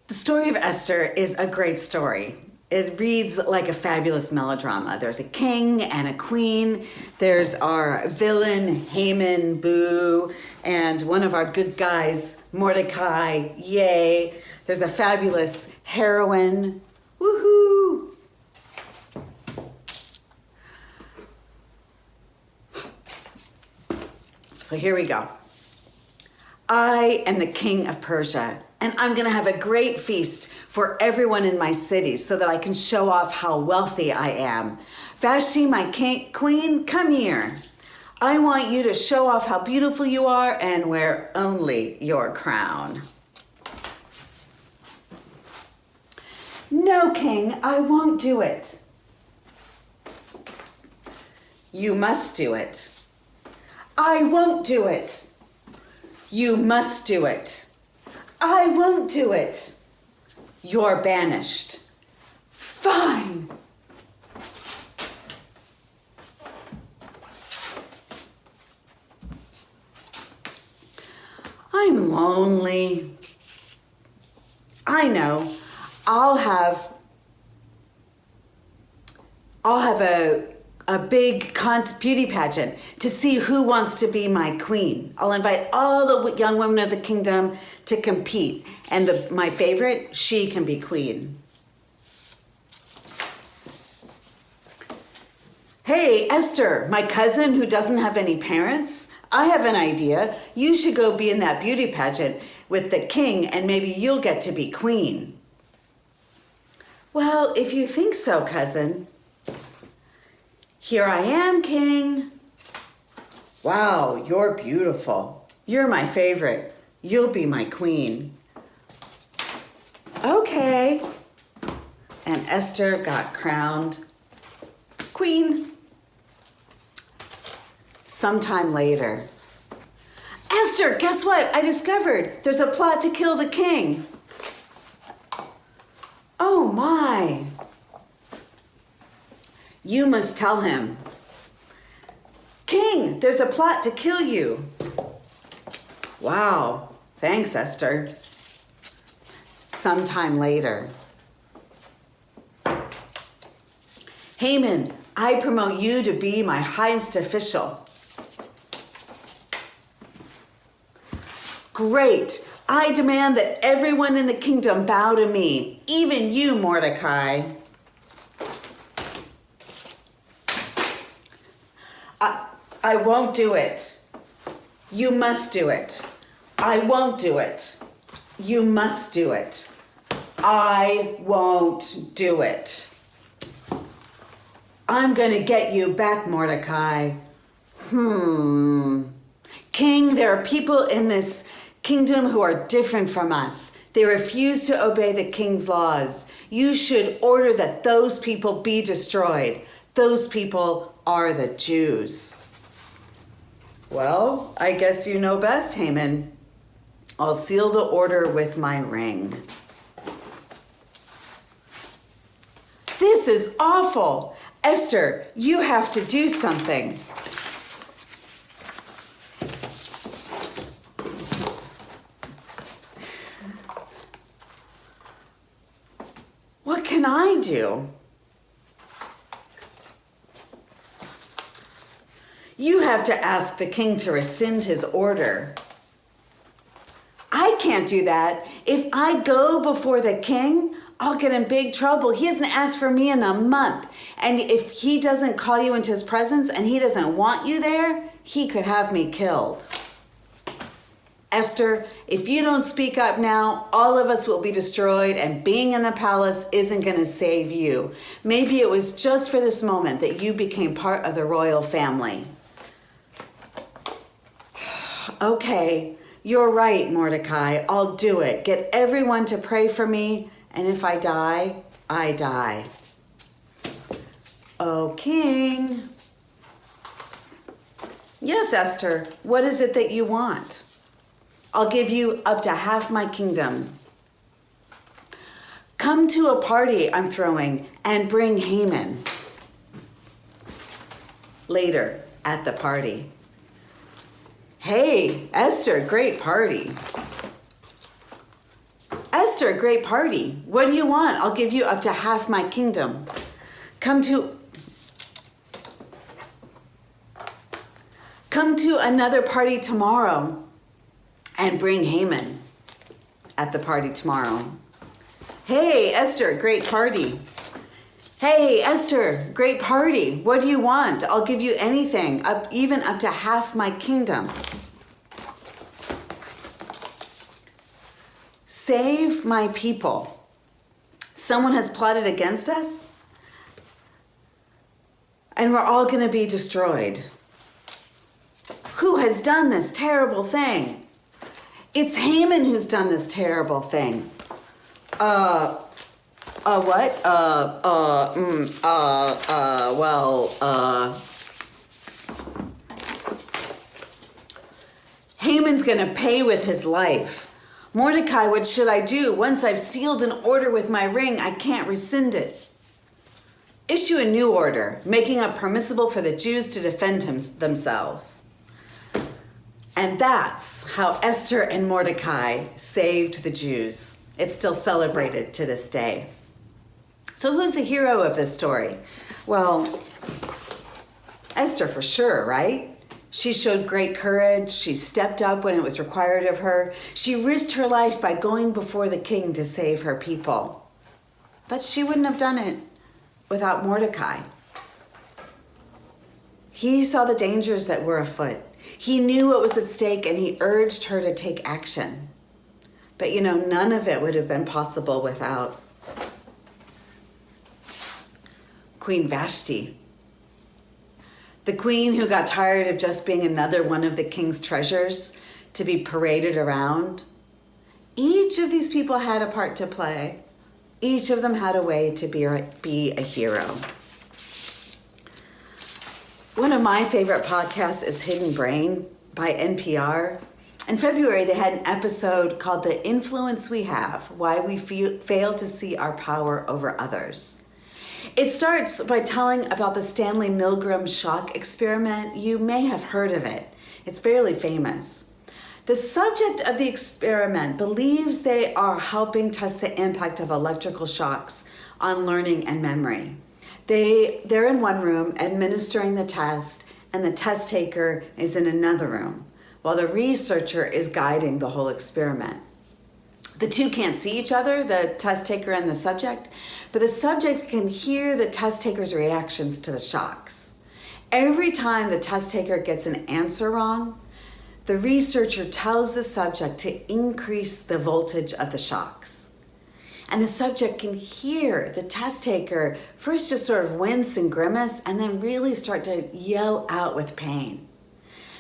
The story of Esther is a great story. It reads like a fabulous melodrama. There's a king and a queen. There's our villain, Haman, boo, and one of our good guys, Mordecai, yay. There's a fabulous heroine, woohoo. So here we go. I am the king of Persia, and I'm gonna have a great feast for everyone in my city so that I can show off how wealthy I am. Vashti, my queen, come here. I want you to show off how beautiful you are and wear only your crown. No, king, I won't do it. You must do it. I won't do it. You must do it. I won't do it. You're banished. Fine. I'm lonely. I know. I'll have a big beauty pageant to see who wants to be my queen. I'll invite all the young women of the kingdom to compete. And my favorite, she can be queen. Hey, Esther, my cousin who doesn't have any parents, I have an idea. You should go be in that beauty pageant with the king and maybe you'll get to be queen. Well, if you think so, cousin. Here I am, king. Wow, you're beautiful. You're my favorite. You'll be my queen. Okay. And Esther got crowned queen. Sometime later. Esther, guess what? I discovered there's a plot to kill the king. Oh my. You must tell him. King, there's a plot to kill you. Wow, thanks, Esther. Sometime later. Haman, I promote you to be my highest official. Great. I demand that everyone in the kingdom bow to me, even you, Mordecai. I won't do it. You must do it. I won't do it. You must do it. I won't do it. I'm gonna get you back, Mordecai. King, there are people in this kingdom who are different from us. They refuse to obey the king's laws. You should order that those people be destroyed. Those people are the Jews. Well, I guess you know best, Haman. I'll seal the order with my ring. This is awful. Esther, you have to do something. What can I do? You have to ask the king to rescind his order. I can't do that. If I go before the king, I'll get in big trouble. He hasn't asked for me in a month. And if he doesn't call you into his presence and he doesn't want you there, he could have me killed. Esther, if you don't speak up now, all of us will be destroyed and being in the palace isn't going to save you. Maybe it was just for this moment that you became part of the royal family. Okay, you're right, Mordecai. I'll do it. Get everyone to pray for me, and if I die, I die. Oh, king. Yes, Esther, what is it that you want? I'll give you up to half my kingdom. Come to a party I'm throwing and bring Haman. Later at the party. Hey, Esther, great party. Esther, Esther, a great party. What do you want? I'll give you up to half my kingdom. Come to another party tomorrow and bring Haman at the party tomorrow. Hey, Esther, great party. Hey, Esther, great party. What do you want? I'll give you anything, even up to half my kingdom. Save my people. Someone has plotted against us, and we're all going to be destroyed. Who has done this terrible thing? It's Haman who's done this terrible thing. What? Haman's gonna pay with his life. Mordecai, what should I do? Once I've sealed an order with my ring, I can't rescind it. Issue a new order, making it permissible for the Jews to defend themselves. And that's how Esther and Mordecai saved the Jews. It's still celebrated to this day. So who's the hero of this story? Well, Esther for sure, right? She showed great courage. She stepped up when it was required of her. She risked her life by going before the king to save her people. But she wouldn't have done it without Mordecai. He saw the dangers that were afoot. He knew what was at stake, and he urged her to take action. But none of it would have been possible without Queen Vashti, the queen who got tired of just being another one of the king's treasures to be paraded around. Each of these people had a part to play. Each of them had a way to be a hero. One of my favorite podcasts is Hidden Brain by NPR. In February, they had an episode called The Influence We Have, Why We Fail to See Our Power Over Others. It starts by telling about the Stanley Milgram shock experiment. You may have heard of it. It's fairly famous. The subject of the experiment believes they are helping test the impact of electrical shocks on learning and memory. They're in one room administering the test, and the test taker is in another room, while the researcher is guiding the whole experiment. The two can't see each other, the test taker and the subject, but the subject can hear the test taker's reactions to the shocks. Every time the test taker gets an answer wrong, the researcher tells the subject to increase the voltage of the shocks. And the subject can hear the test taker first just sort of wince and grimace, and then really start to yell out with pain.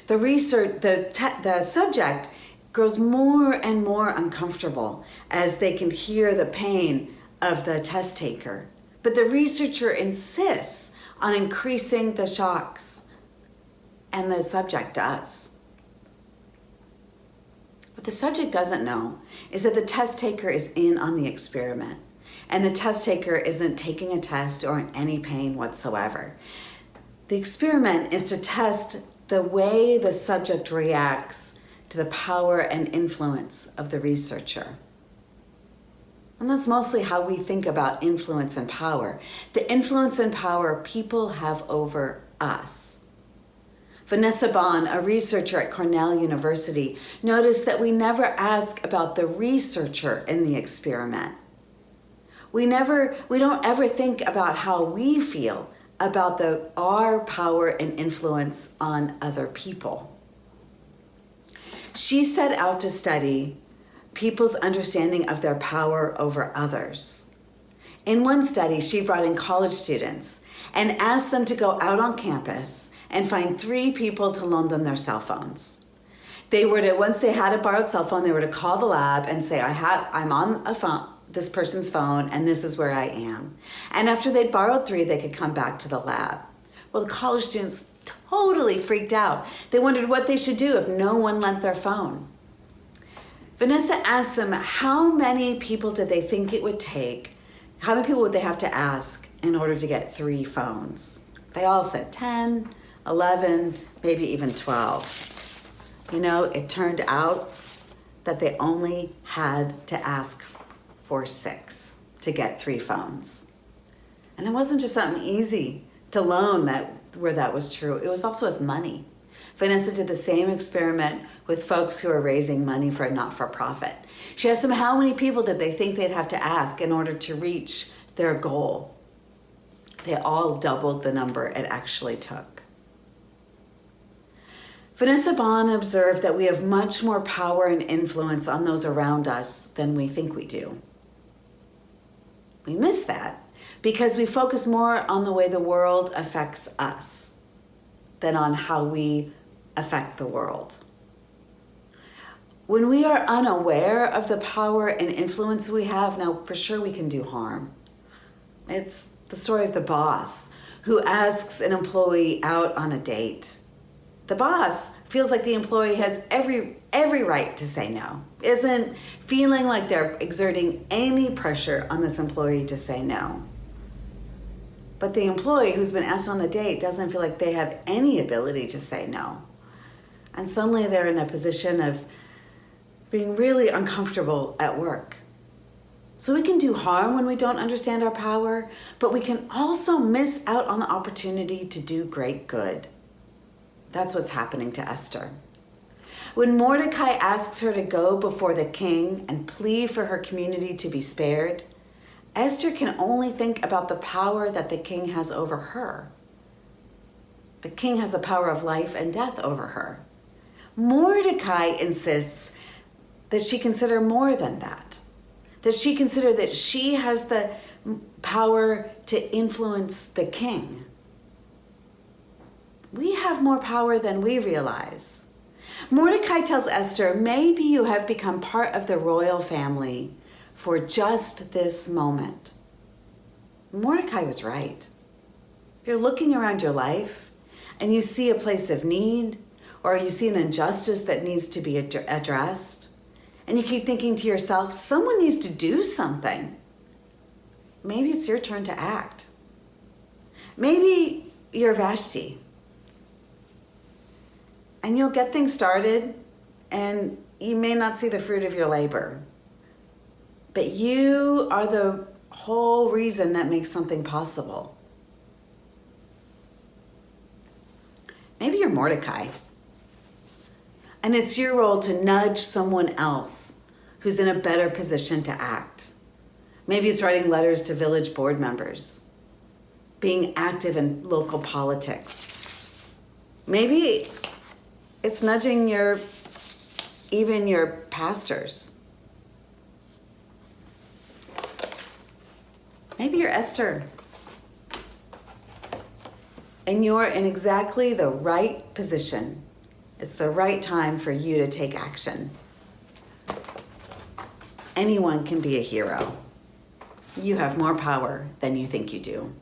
The subject grows more and more uncomfortable as they can hear the pain of the test taker. But the researcher insists on increasing the shocks, and the subject does. What the subject doesn't know is that the test taker is in on the experiment, and the test taker isn't taking a test or in any pain whatsoever. The experiment is to test the way the subject reacts to the power and influence of the researcher. And that's mostly how we think about influence and power. The influence and power people have over us. Vanessa Bond, a researcher at Cornell University, noticed that we never ask about the researcher in the experiment. We don't ever think about how we feel about our power and influence on other people. She set out to study people's understanding of their power over others. In one study, she brought in college students and asked them to go out on campus and find 3 people to loan them their cell phones. Once they had a borrowed cell phone, they were to call the lab and say, I'm on a phone, this person's phone, and this is where I am. And after they'd borrowed 3, they could come back to the lab. Well, the college students totally freaked out. They wondered what they should do if no one lent their phone. Vanessa asked them how many people did they think it would take, how many people would they have to ask in order to get 3 phones? They all said 10, 11, maybe even 12. It turned out that they only had to ask for 6 to get 3 phones. And it wasn't just something easy to loan where that was true. It was also with money. Vanessa did the same experiment with folks who are raising money for a not-for-profit. She asked them how many people did they think they'd have to ask in order to reach their goal. They all doubled the number it actually took. Vanessa Bond observed that we have much more power and influence on those around us than we think we do. We miss that because we focus more on the way the world affects us than on how we affect the world. When we are unaware of the power and influence we have, now for sure we can do harm. It's the story of the boss who asks an employee out on a date. The boss feels like the employee has every right to say no, isn't feeling like they're exerting any pressure on this employee to say no. But the employee who's been asked on the date doesn't feel like they have any ability to say no. And suddenly they're in a position of being really uncomfortable at work. So we can do harm when we don't understand our power, but we can also miss out on the opportunity to do great good. That's what's happening to Esther. When Mordecai asks her to go before the king and plead for her community to be spared, Esther can only think about the power that the king has over her. The king has the power of life and death over her. Mordecai insists that she consider more than that she consider that she has the power to influence the king. We have more power than we realize. Mordecai tells Esther, maybe you have become part of the royal family for just this moment. Mordecai was right. If you're looking around your life and you see a place of need, or you see an injustice that needs to be addressed, and you keep thinking to yourself, someone needs to do something, maybe it's your turn to act. Maybe you're Vashti, and you'll get things started, and you may not see the fruit of your labor, but you are the whole reason that makes something possible. Maybe you're Mordecai, and it's your role to nudge someone else who's in a better position to act. Maybe it's writing letters to village board members, being active in local politics. Maybe it's nudging even your pastors. Maybe you're Esther, and you're in exactly the right position. It's the right time for you to take action. Anyone can be a hero. You have more power than you think you do.